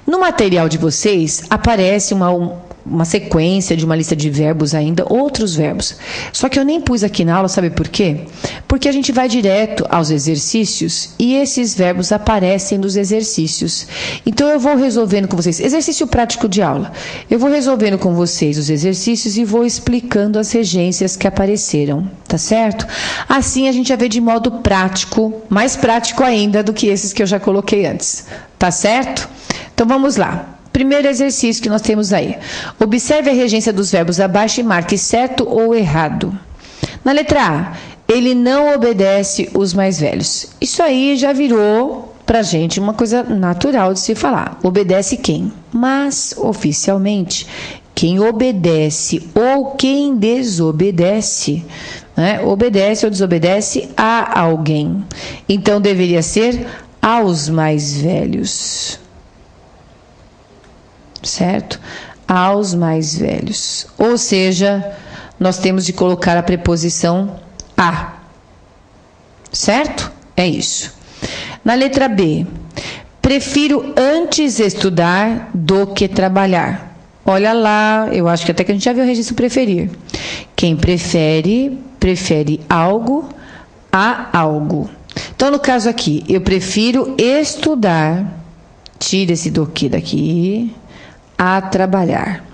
no material de vocês aparece uma sequência de uma lista de verbos ainda, outros verbos. Só que eu nem pus aqui na aula, sabe por quê? Porque a gente vai direto aos exercícios e esses verbos aparecem nos exercícios. Então, eu vou resolvendo com vocês. Exercício prático de aula. Eu vou resolvendo com vocês os exercícios e vou explicando as regências que apareceram, tá certo? Assim, a gente já vê de modo prático, mais prático ainda do que esses que eu já coloquei antes, tá certo? Então, vamos lá. Primeiro exercício que nós temos aí. Observe a regência dos verbos abaixo e marque certo ou errado. Na letra A, ele não obedece os mais velhos. Isso aí já virou pra gente uma coisa natural de se falar. Obedece quem? Mas, oficialmente, quem obedece ou quem desobedece, né? Obedece ou desobedece a alguém. Então, deveria ser aos mais velhos. Certo? Aos mais velhos. Ou seja, nós temos de colocar a preposição a. Certo? É isso. Na letra B, prefiro antes estudar do que trabalhar. Olha lá, eu acho que até que a gente já viu o registro preferir. Quem prefere, prefere algo a algo. Então, no caso aqui, eu prefiro estudar, tira esse do que daqui, a trabalhar.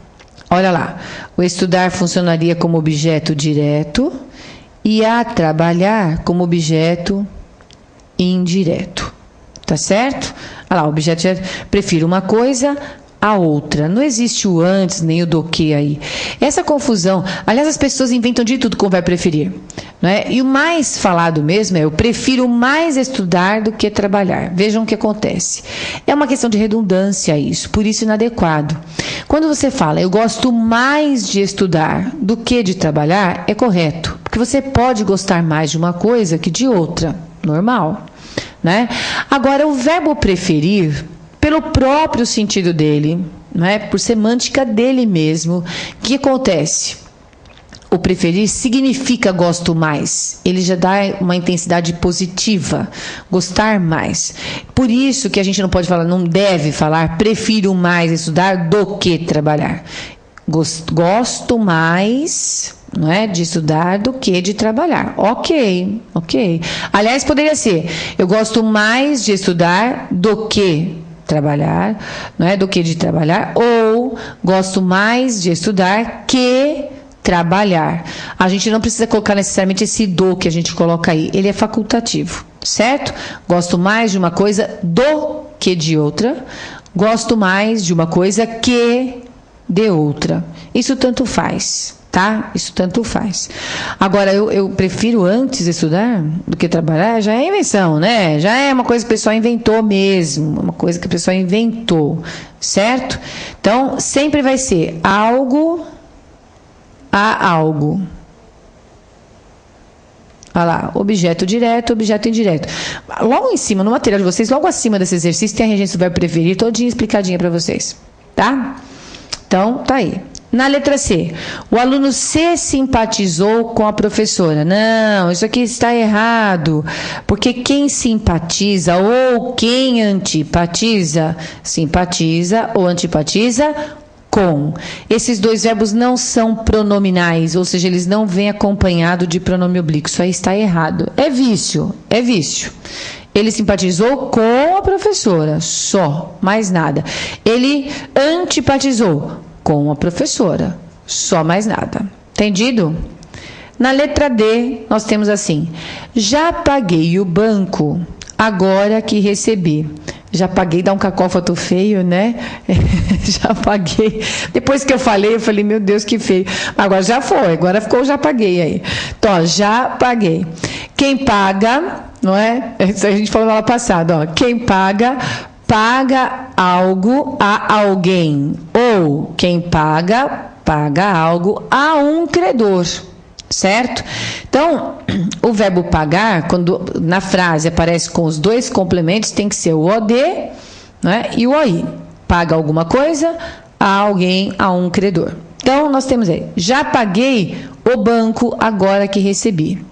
Olha lá, o estudar funcionaria como objeto direto e a trabalhar como objeto indireto. Tá certo? Olha lá, o objeto direto, prefiro uma coisa a outra. Não existe o antes nem o do que aí. Essa confusão, aliás, as pessoas inventam de tudo como vai preferir. né? E o mais falado mesmo é: eu prefiro mais estudar do que trabalhar. Vejam o que acontece. É uma questão de redundância isso, por isso inadequado. Quando você fala eu gosto mais de estudar do que de trabalhar, é correto, porque você pode gostar mais de uma coisa que de outra, normal, né? Agora, o verbo preferir, pelo próprio sentido dele, né? Por semântica dele mesmo, o que acontece? O preferir significa gosto mais. Ele já dá uma intensidade positiva. Gostar mais. Por isso que a gente não pode falar, não deve falar, prefiro mais estudar do que trabalhar. Gosto mais, não é, de estudar do que de trabalhar. Ok. Aliás, poderia ser, eu gosto mais de estudar do que trabalhar, não é, do que de trabalhar. Ou gosto mais de estudar que trabalhar. A gente não precisa colocar necessariamente esse do que a gente coloca aí. Ele é facultativo, certo? Gosto mais de uma coisa do que de outra. Gosto mais de uma coisa que de outra. Isso tanto faz, tá? Isso tanto faz. Agora, eu prefiro antes estudar do que trabalhar, já é invenção, né? Já é uma coisa que o pessoal inventou mesmo. Uma coisa que a pessoa inventou, certo? Então, sempre vai ser algo a algo. Olha lá, objeto direto, objeto indireto. Logo em cima, no material de vocês, logo acima desse exercício, tem a regência do verbo preferir, todinha explicadinha para vocês, tá? Então, tá aí. Na letra C, o aluno se simpatizou com a professora. Não, isso aqui está errado, porque quem simpatiza ou quem antipatiza, simpatiza ou antipatiza com. Esses dois verbos não são pronominais, ou seja, eles não vêm acompanhado de pronome oblíquo. Isso aí está errado. É vício, é vício. Ele simpatizou com a professora, só, mais nada. Ele antipatizou com a professora, só, mais nada. Entendido? Na letra D, nós temos assim: já paguei o banco, agora que recebi. Já paguei, dá um cacófato feio, né? Já paguei. Depois que eu falei, meu Deus, que feio. Agora já foi, agora ficou já paguei aí. Então, ó, já paguei. Quem paga, não é? Isso a gente falou na aula passada, ó. Quem paga, paga algo a alguém. Ou quem paga, paga algo a um credor. Certo? Então, o verbo pagar, quando na frase aparece com os dois complementos, tem que ser o OD, né, e o OI. Paga alguma coisa a alguém, a um credor. Então, nós temos aí, já paguei o banco agora que recebi.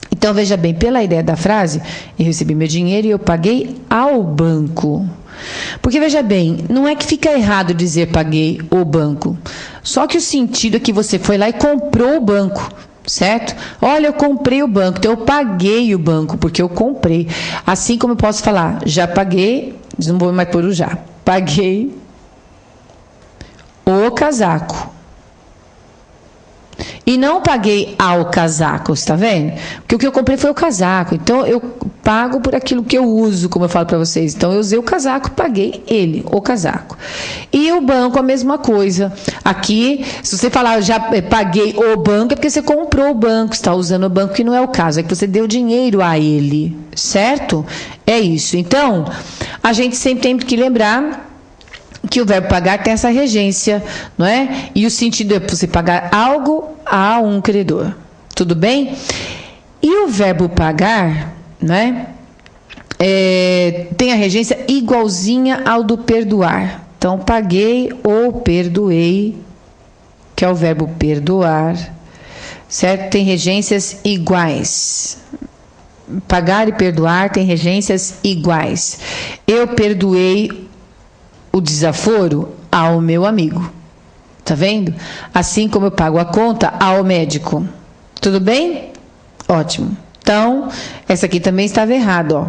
Então, veja bem, pela ideia da frase, eu recebi meu dinheiro e eu paguei ao banco. Porque, veja bem, não é que fica errado dizer paguei o banco. Só que o sentido é que você foi lá e comprou o banco, certo? Olha, eu comprei o banco, então eu paguei o banco, porque eu comprei. Assim como eu posso falar, já paguei, não vou mais pôr o já, paguei o casaco. E não paguei ao casaco, está vendo? Porque o que eu comprei foi o casaco. Então, eu pago por aquilo que eu uso, como eu falo para vocês. Então, eu usei o casaco, paguei ele, o casaco. E o banco, a mesma coisa. Aqui, se você falar, já paguei o banco, é porque você comprou o banco, está usando o banco, que não é o caso. É que você deu dinheiro a ele, certo? É isso. Então, a gente sempre tem que lembrar que o verbo pagar tem essa regência, não é? E o sentido é você pagar algo a um credor. Tudo bem? E o verbo pagar, né? Tem a regência igualzinha ao do perdoar. Então, paguei ou perdoei, que é o verbo perdoar, certo? Tem regências iguais. Pagar e perdoar tem regências iguais. Eu perdoei o desaforo ao meu amigo. Tá vendo? Assim como eu pago a conta ao médico. Tudo bem? Ótimo. Então, essa aqui também estava errada, ó.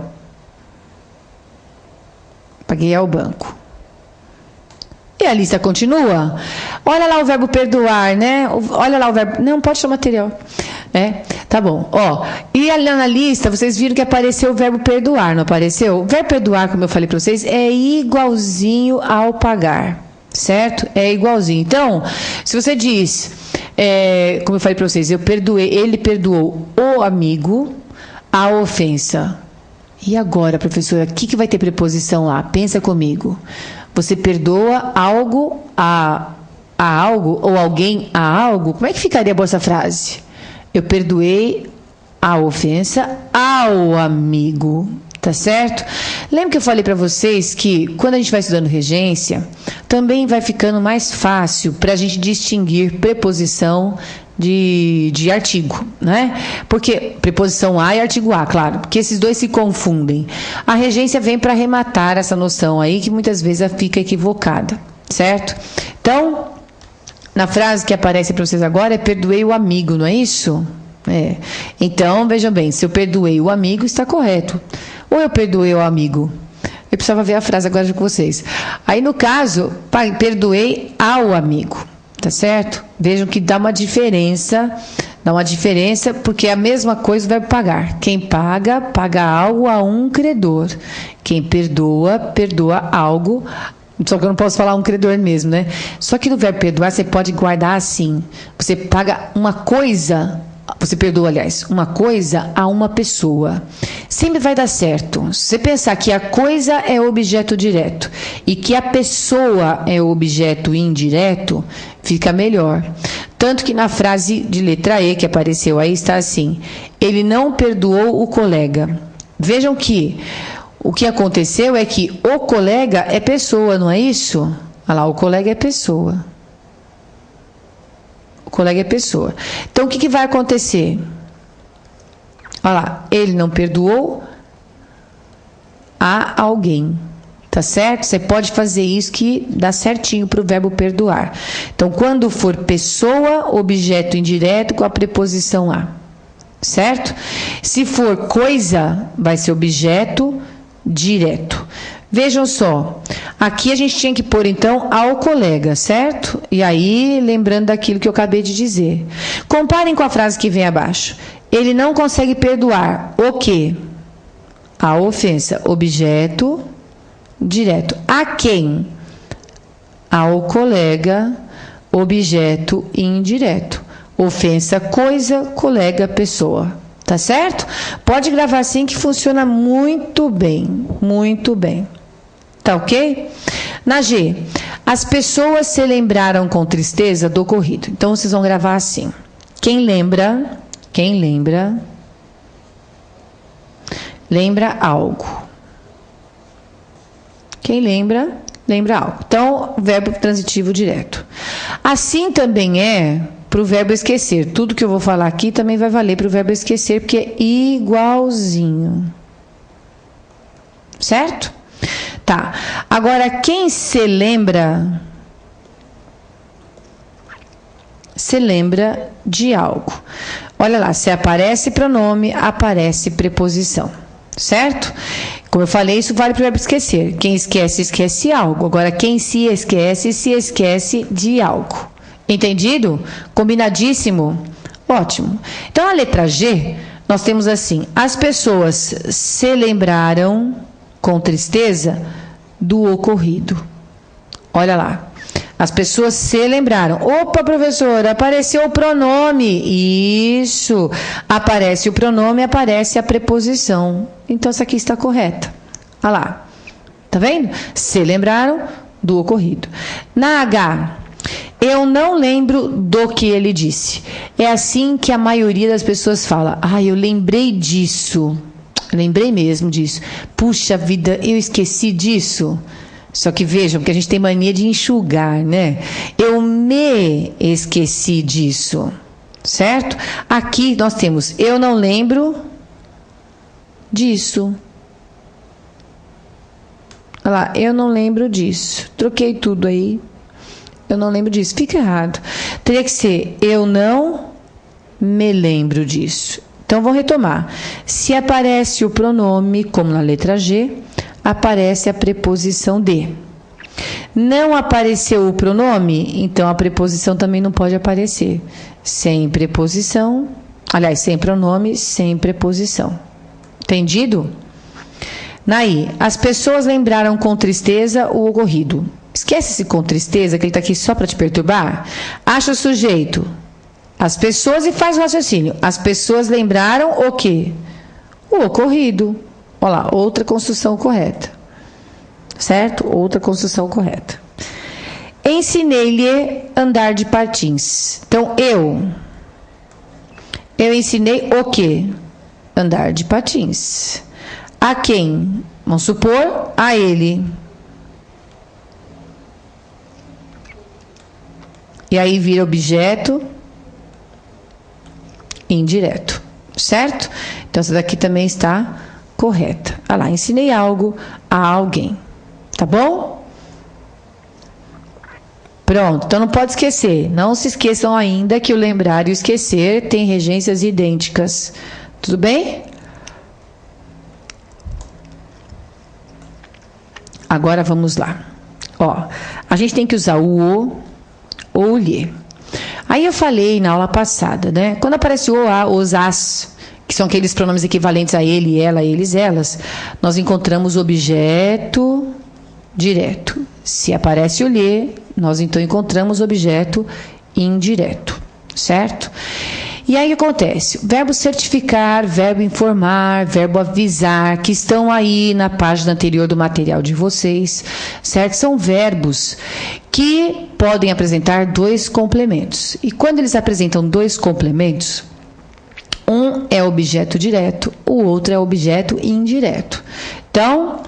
Paguei ao banco. E a lista continua. Olha lá o verbo perdoar, né? Olha lá o verbo... Não, pode chamar material. Tá bom. Ó, e ali na lista, vocês viram que apareceu o verbo perdoar, não apareceu? O verbo perdoar, como eu falei para vocês, é igualzinho ao pagar, certo? É igualzinho. Então, se você diz, como eu falei para vocês, ele perdoou o amigo a ofensa. E agora, professora, o que vai ter preposição lá? Pensa comigo. Você perdoa algo a algo ou alguém a algo? Como é que ficaria essa frase? Eu perdoei a ofensa ao amigo. Tá certo? Lembra que eu falei para vocês que quando a gente vai estudando regência, também vai ficando mais fácil para a gente distinguir preposição de artigo, né? Porque preposição a e artigo a, claro, porque esses dois se confundem. A regência vem para arrematar essa noção aí que muitas vezes fica equivocada, certo? Então, na frase que aparece para vocês agora é perdoei o amigo, não é isso? Então, vejam bem, se eu perdoei o amigo, está correto. Ou eu perdoei o amigo? Eu precisava ver a frase agora com vocês. Aí, no caso, perdoei ao amigo, tá certo? Vejam que dá uma diferença, porque é a mesma coisa o verbo pagar. Quem paga, paga algo a um credor. Quem perdoa, perdoa algo. Só que eu não posso falar um credor mesmo, né? Só que no verbo perdoar, você pode guardar assim. Você paga uma coisa... Você perdoa, aliás, uma coisa a uma pessoa. Sempre vai dar certo. Se você pensar que a coisa é o objeto direto e que a pessoa é o objeto indireto, fica melhor. Tanto que na frase de letra E que apareceu aí está assim: ele não perdoou o colega. Vejam que o que aconteceu é que o colega é pessoa, não é isso? Olha lá, o colega é pessoa. O colega é pessoa. Então, o que vai acontecer? Olha lá, ele não perdoou a alguém. Tá certo? Você pode fazer isso que dá certinho para o verbo perdoar. Então, quando for pessoa, objeto indireto com a preposição a. Certo? Se for coisa, vai ser objeto direto. Vejam só, aqui a gente tinha que pôr, então, ao colega, certo? E aí, lembrando daquilo que eu acabei de dizer. Comparem com a frase que vem abaixo. Ele não consegue perdoar o quê? A ofensa, objeto direto. A quem? Ao colega, objeto indireto. Ofensa, coisa, colega, pessoa. Tá certo? Pode gravar assim que funciona muito bem. Muito bem. Tá ok? Na G, as pessoas se lembraram com tristeza do ocorrido. Então, vocês vão gravar assim. Quem lembra, lembra algo. Quem lembra algo. Então, verbo transitivo direto. Assim também é para o verbo esquecer. Tudo que eu vou falar aqui também vai valer para o verbo esquecer, porque é igualzinho. Certo? Tá. Agora, quem se lembra de algo. Olha lá, se aparece pronome, aparece preposição. Certo? Como eu falei, isso vale para o verbo esquecer. Quem esquece, esquece algo. Agora, quem se esquece de algo. Entendido? Combinadíssimo? Ótimo. Então, a letra G, nós temos assim: as pessoas se lembraram com tristeza do ocorrido. Olha lá. As pessoas se lembraram. Opa, professora, apareceu o pronome. Isso. Aparece o pronome, aparece a preposição. Então, essa aqui está correta. Olha lá. Tá vendo? Se lembraram do ocorrido. Na H, eu não lembro do que ele disse. É assim que a maioria das pessoas fala. Eu lembrei disso. Lembrei mesmo disso. Puxa vida, eu esqueci disso. Só que vejam, porque a gente tem mania de enxugar, né? Eu me esqueci disso. Certo? Aqui nós temos eu não lembro disso. Olha lá, eu não lembro disso. Troquei tudo aí. Eu não lembro disso. Fica errado. Teria que ser eu não me lembro disso. Então, vou retomar. Se aparece o pronome, como na letra G, aparece a preposição de. Não apareceu o pronome, então a preposição também não pode aparecer. Sem preposição, aliás, sem pronome, sem preposição. Entendido? Naí, as pessoas lembraram com tristeza o ocorrido. Esquece esse com tristeza, que ele está aqui só para te perturbar. Acha o sujeito. As pessoas, e faz o raciocínio. As pessoas lembraram o quê? O ocorrido. Olha lá, outra construção correta. Certo? Outra construção correta. Ensinei-lhe andar de patins. Então, eu ensinei o quê? Andar de patins. A quem? Vamos supor, a ele. E aí vira objeto indireto, certo? Então, essa daqui também está correta. Olha lá, ensinei algo a alguém. Tá bom? Pronto, então não pode esquecer. Não se esqueçam ainda que o lembrar e o esquecer têm regências idênticas. Tudo bem? Agora vamos lá. Ó, a gente tem que usar o ou o lhe. Aí eu falei na aula passada, né? Quando aparece o, a, os, as, que são aqueles pronomes equivalentes a ele, ela, eles, elas, nós encontramos o objeto direto. Se aparece o lhe, nós então encontramos o objeto indireto, certo? E aí acontece, verbo certificar, verbo informar, verbo avisar, que estão aí na página anterior do material de vocês, certo? São verbos que podem apresentar dois complementos. E quando eles apresentam dois complementos, um é objeto direto, o outro é objeto indireto. Então,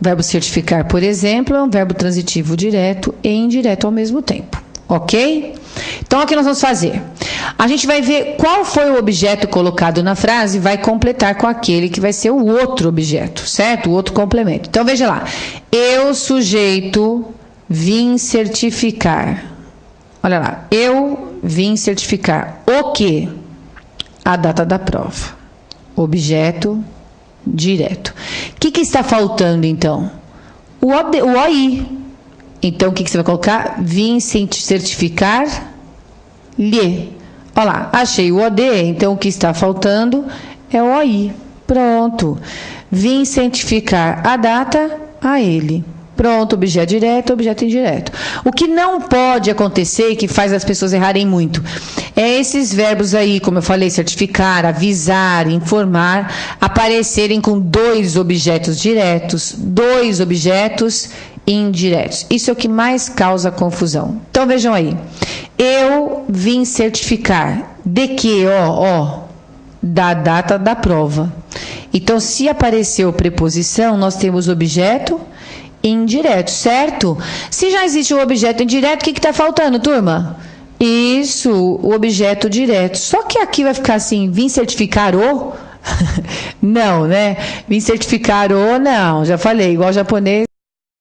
verbo certificar, por exemplo, é um verbo transitivo direto e indireto ao mesmo tempo, ok? Então, o que nós vamos fazer? A gente vai ver qual foi o objeto colocado na frase e vai completar com aquele que vai ser o outro objeto, certo? O outro complemento. Então, veja lá. Eu, sujeito, vim certificar. Olha lá. Eu vim certificar o quê? A data da prova. Objeto direto. O que está faltando, então? O OI. Então, o que você vai colocar? Vim certificar-lhe. Olha lá, achei o OD, então o que está faltando é o OI. Pronto. Vim certificar a data a ele. Pronto, objeto direto, objeto indireto. O que não pode acontecer, que faz as pessoas errarem muito, é esses verbos aí, como eu falei, certificar, avisar, informar, aparecerem com dois objetos diretos, dois objetos indiretos. Isso é o que mais causa confusão. Então, vejam aí. Eu vim certificar de que, da data da prova. Então, se apareceu preposição, nós temos objeto indireto, certo? Se já existe o objeto indireto, o que está faltando, turma? Isso, o objeto direto. Só que aqui vai ficar assim, vim certificar o... Não, né? Vim certificar o... Não, já falei, igual japonês.